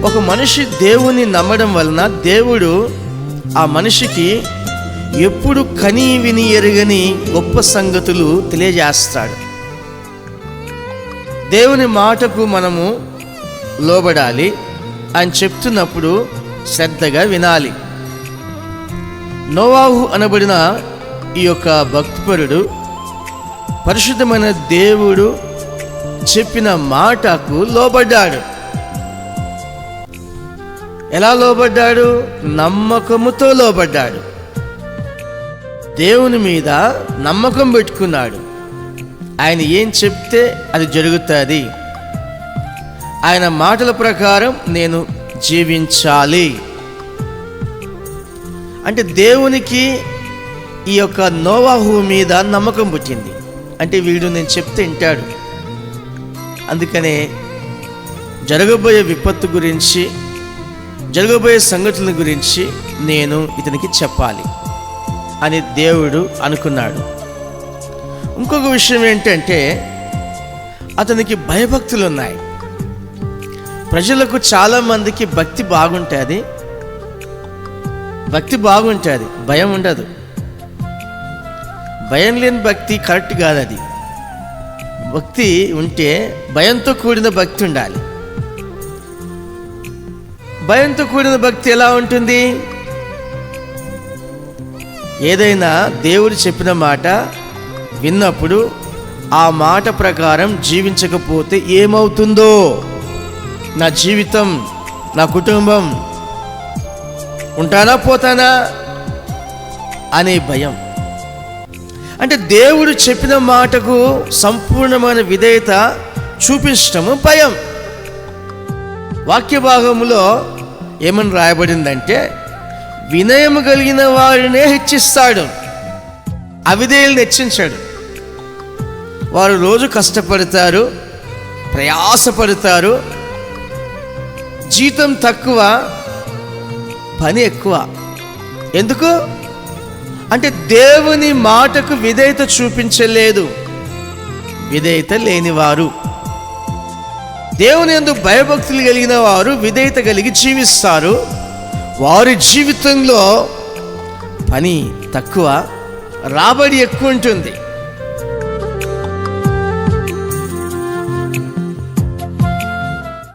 ఒక మనిషి దేవుని నమ్మడం వలన దేవుడు ఆ మనిషికి ఎప్పుడు కని విని ఎరుగని గొప్ప సంగతులు తెలియజేస్తాడు. దేవుని మాటకు మనము లోబడాలి అని చెప్తున్నప్పుడు శ్రద్ధగా వినాలి. నోవాహు అనబడిన ఈ యొక్క భక్తిపరుడు పరిశుద్ధమైన దేవుడు చెప్పిన మాటకు లోబడ్డాడు. ఎలా లోబడ్డాడు? నమ్మకముతో లోబడ్డాడు. దేవుని మీద నమ్మకం పెట్టుకున్నాడు. ఆయన ఏం చెప్తే అది జరుగుతుంది. ఆయన మాటల ప్రకారం నేను జీవించాలి అంటే దేవునికి ఈ యొక్క నోవాహు మీద నమ్మకం పుట్టింది. అంటే వీడు నేను చెప్తే వింటాడు. అందుకనే జరగబోయే విపత్తు గురించి, జరగబోయే సంగతుల గురించి నేను ఇతనికి చెప్పాలి అని దేవుడు అనుకున్నాడు. ఇంకొక విషయం ఏంటంటే అతనికి భయభక్తులు ఉన్నాయి. ప్రజలకు చాలామందికి భక్తి బాగుంటుంది, భయం ఉండదు. భయం లేని భక్తి కరెక్ట్ కాదు. అది భక్తి ఉంటే భయంతో కూడిన భక్తి ఉండాలి. భయంతో కూడిన భక్తి ఎలా ఉంటుంది? ఏదైనా దేవుడు చెప్పిన మాట విన్నప్పుడు ఆ మాట ప్రకారం జీవించకపోతే ఏమవుతుందో, నా జీవితం, నా కుటుంబం, ఉంటానా పోతానా అనే భయం. అంటే దేవుడు చెప్పిన మాటకు సంపూర్ణమైన విధేయత చూపించటము భయం. వాక్య భాగములో ఏమని రాయబడిందంటే వినయము కలిగిన వారినే హెచ్చిస్తాడు, అవిధేయులను హెచ్చించాడు. వారు రోజు కష్టపడతారు, ప్రయాసపడతారు, జీతం తక్కువ, పని ఎక్కువ. ఎందుకు అంటే దేవుని మాటకు విధేయత చూపించలేదు. విధేయత లేనివారు, దేవుని యందు భయభక్తులు కలిగిన వారు విధేయత కలిగి జీవిస్తారు. వారి జీవితంలో పని తక్కువ, రాబడి ఎక్కువ ఉంటుంది.